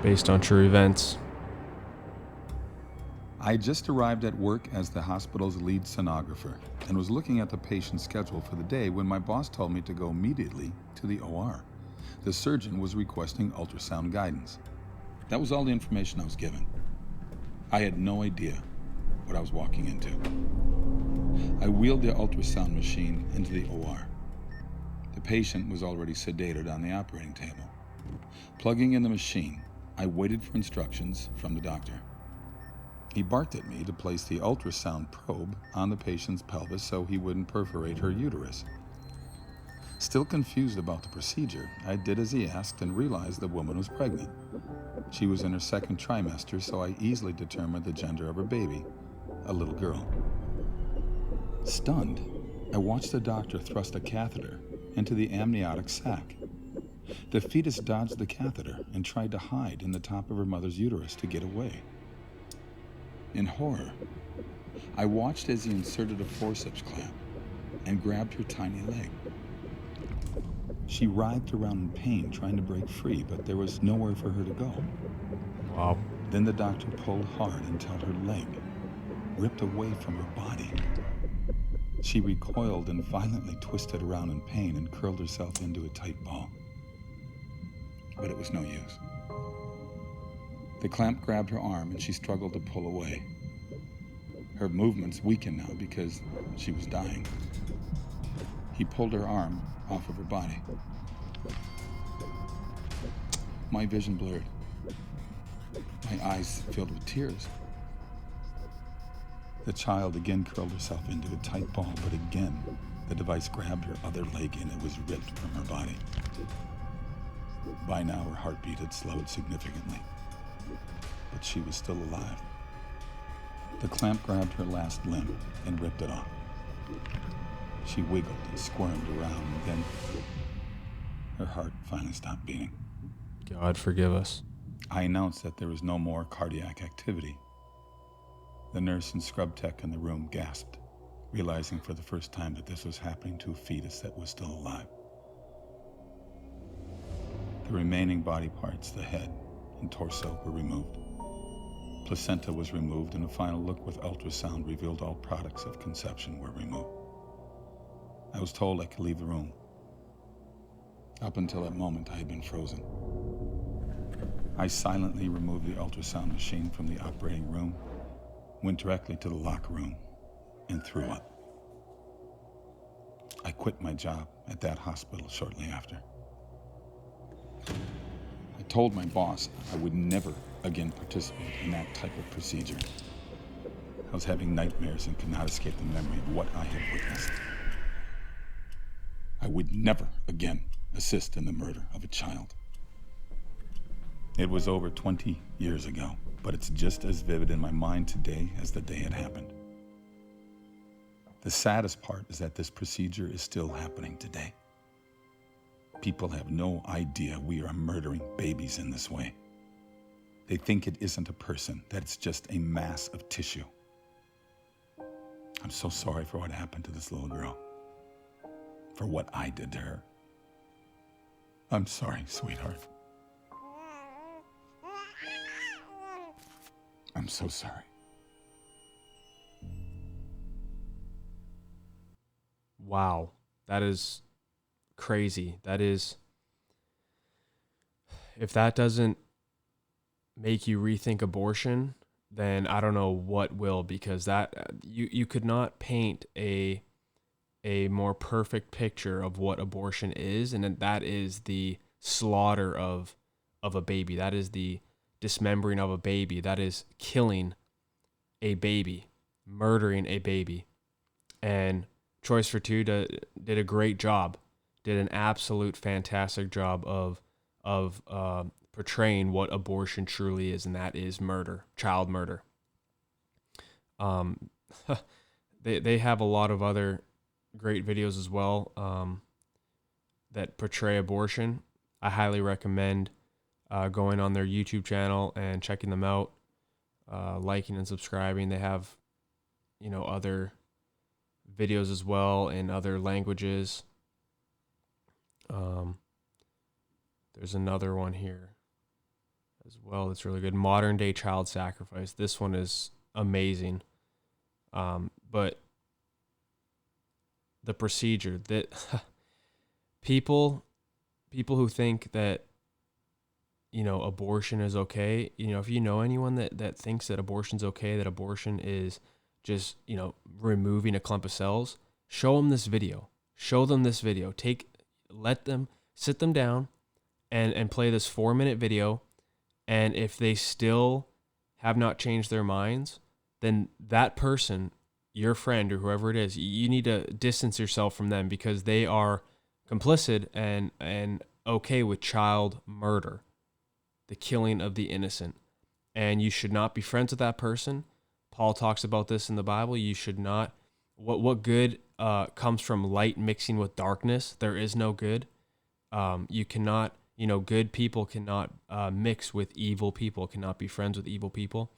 based on true events. I just arrived at work as the hospital's lead sonographer and was looking at the patient's schedule for the day when my boss told me to go immediately to the OR. The surgeon was requesting ultrasound guidance. That was all the information I was given. I had no idea what I was walking into. I wheeled the ultrasound machine into the OR. The patient was already sedated on the operating table. Plugging in the machine, I waited for instructions from the doctor. He barked at me to place the ultrasound probe on the patient's pelvis so he wouldn't perforate her uterus. Still confused about the procedure, I did as he asked and realized the woman was pregnant. She was in her second trimester, so I easily determined the gender of her baby, a little girl. Stunned, I watched the doctor thrust a catheter into the amniotic sac. The fetus dodged the catheter and tried to hide in the top of her mother's uterus to get away. In horror, I watched as he inserted a forceps clamp and grabbed her tiny leg. She writhed around in pain, trying to break free, but there was nowhere for her to go. Wow. Then the doctor pulled hard until her leg ripped away from her body. She recoiled and violently twisted around in pain and curled herself into a tight ball. But it was no use. The clamp grabbed her arm and she struggled to pull away. Her movements weakened now because she was dying. He pulled her arm off of her body. My vision blurred. My eyes filled with tears. The child again curled herself into a tight ball, but again, the device grabbed her other leg and it was ripped from her body. By now, her heartbeat had slowed significantly, but she was still alive. The clamp grabbed her last limb and ripped it off. She wiggled and squirmed around, and then her heart finally stopped beating. God forgive us. I announced that there was no more cardiac activity. The nurse and scrub tech in the room gasped, realizing for the first time that this was happening to a fetus that was still alive. The remaining body parts, the head and torso, were removed. Placenta was removed, and a final look with ultrasound revealed all products of conception were removed. I was told I could leave the room. Up until that moment, I had been frozen. I silently removed the ultrasound machine from the operating room, went directly to the locker room, and threw up. I quit my job at that hospital shortly after. I told my boss I would never again participate in that type of procedure. I was having nightmares and could not escape the memory of what I had witnessed. I would never again assist in the murder of a child. It was over 20 years ago, but it's just as vivid in my mind today as the day it happened. The saddest part is that this procedure is still happening today. People have no idea we are murdering babies in this way. They think it isn't a person, that it's just a mass of tissue. I'm so sorry for what happened to this little girl, for what I did to her. I'm sorry, sweetheart. I'm so sorry. Wow. That is crazy. That is, if that doesn't make you rethink abortion, then I don't know what will, because that you could not paint a more perfect picture of what abortion is, and that is the slaughter of a baby. That is the dismembering of a baby. That is killing a baby, murdering a baby. And Choice for Two did a great job, did an absolute fantastic job of portraying what abortion truly is, and that is murder, child murder. They have a lot of other great videos as well that portray abortion. I highly recommend going on their YouTube channel and checking them out, liking and subscribing. They have, other videos as well in other languages. There's another one here as well. That's really good. Modern day child sacrifice. This one is amazing. But the procedure that people who think that, abortion is okay, if you know anyone that thinks that abortion's okay, that abortion is just, removing a clump of cells, show them this video. Show them this video. Let them sit them down and play this 4-minute video. And if they still have not changed their minds, then that person, your friend or whoever it is, you need to distance yourself from them, because they are complicit and okay with child murder, the killing of the innocent. And you should not be friends with that person. Paul talks about this in the Bible. You should not. What good comes from light mixing with darkness? There is no good. You cannot, good people cannot mix with evil people, cannot be friends with evil people.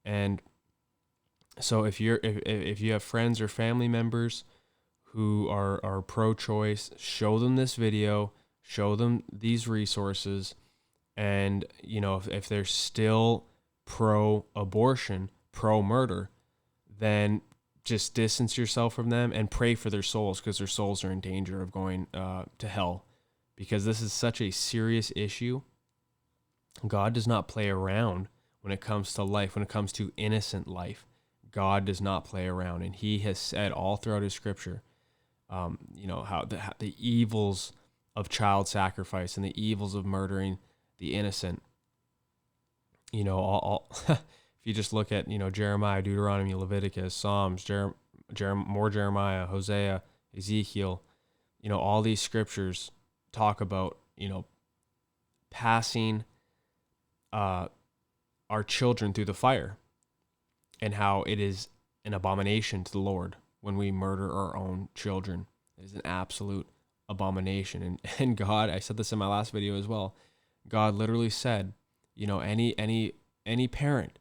And so if you have friends or family members who are pro-choice, show them this video, show them these resources. And, if they're still pro-abortion, pro-murder, then just distance yourself from them and pray for their souls, because their souls are in danger of going to hell, because this is such a serious issue. God does not play around when it comes to life, when it comes to innocent life. God does not play around, and he has said all throughout his scripture, how the evils of child sacrifice and the evils of murdering the innocent. If you just look at, Jeremiah, Deuteronomy, Leviticus, Psalms, more Jeremiah, Hosea, Ezekiel, all these scriptures talk about, passing our children through the fire, and how it is an abomination to the Lord when we murder our own children. It is an absolute abomination. And God, I said this in my last video as well, God literally said, any parent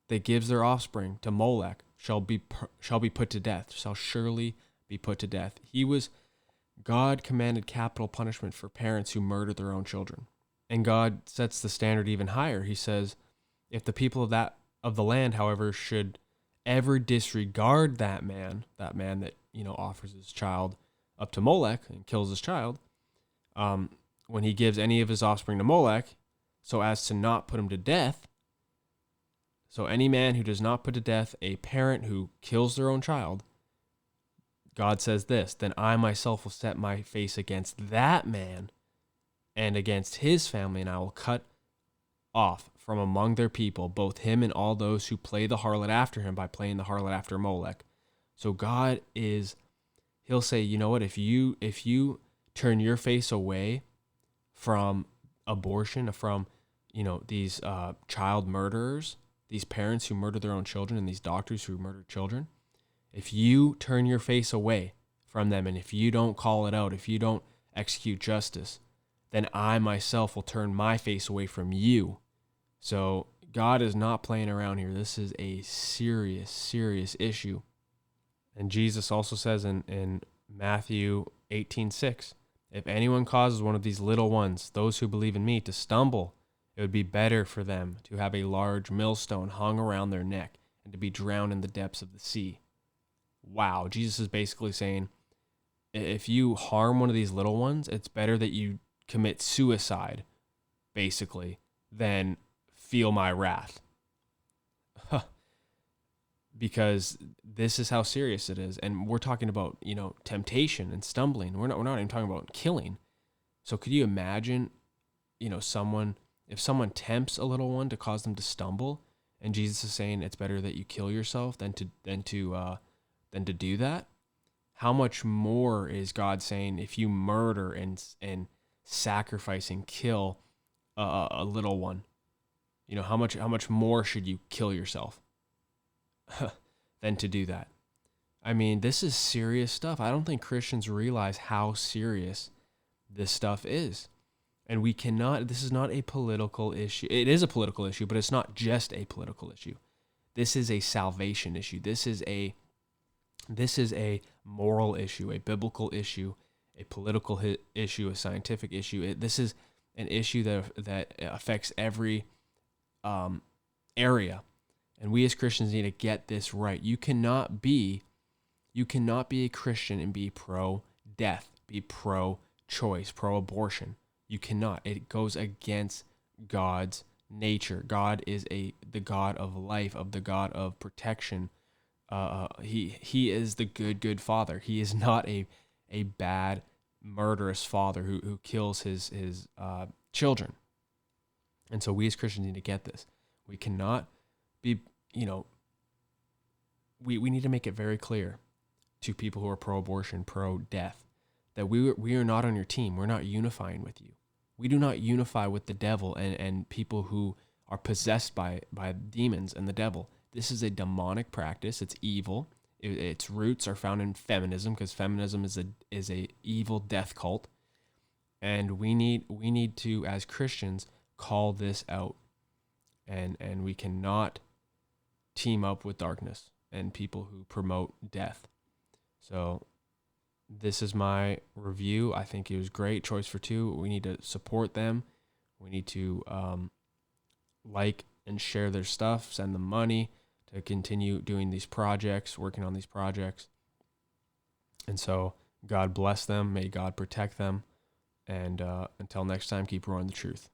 that gives their offspring to Molech shall be put to death, shall surely be put to death. God commanded capital punishment for parents who murder their own children. And God sets the standard even higher. He says, if the people of the land, however, should ever disregard that man that, offers his child up to Molech and kills his child, when he gives any of his offspring to Molech, so as to not put him to death. So any man who does not put to death a parent who kills their own child, God says this, then I myself will set my face against that man and against his family, and I will cut off from among their people both him and all those who play the harlot after him by playing the harlot after Molech. So God he'll say, you know what, if you turn your face away from abortion, from, these child murderers, these parents who murder their own children, and these doctors who murder children, if you turn your face away from them, and if you don't call it out, if you don't execute justice, then I myself will turn my face away from you. So God is not playing around here. This is a serious, serious issue. And Jesus also says in Matthew 18:6, if anyone causes one of these little ones, those who believe in me, to stumble, it would be better for them to have a large millstone hung around their neck and to be drowned in the depths of the sea. Wow. Jesus is basically saying, if you harm one of these little ones, it's better that you commit suicide, basically, than feel my wrath. Because this is how serious it is. And we're talking about, temptation and stumbling. We're not even talking about killing. So could you imagine, if someone tempts a little one to cause them to stumble, and Jesus is saying it's better that you kill yourself than to do that? How much more is God saying if you murder and sacrifice and kill a little one? How much more should you kill yourself than to do that? I mean, this is serious stuff. I don't think Christians realize how serious this stuff is. And this is not a political issue. It is a political issue, but it's not just a political issue. This is a salvation issue. This is a moral issue, a biblical issue, a political issue, a scientific issue. This is an issue that affects every area. And we as Christians need to get this right. You cannot be a Christian and be pro-death, be pro-choice, pro-abortion. You cannot. It goes against God's nature. God is the God of life, of the God of protection. He is the good father. He is not a bad, murderous father who kills his children. And so we as Christians need to get this. We cannot be, we need to make it very clear to people who are pro-abortion, pro-death, that we are not on your team. We're not unifying with you. We do not unify with the devil and people who are possessed by demons and the devil. This is a demonic practice. It's evil. Its roots are found in feminism, because feminism is a evil death cult. And we need to, as Christians, call this out. And we cannot team up with darkness and people who promote death. So this is my review. I think it was great. Choice for Two. We need to support them. We need to like and share their stuff, send them money to continue doing these projects, working on these projects. And so God bless them. May God protect them. And until next time, keep roaring the truth.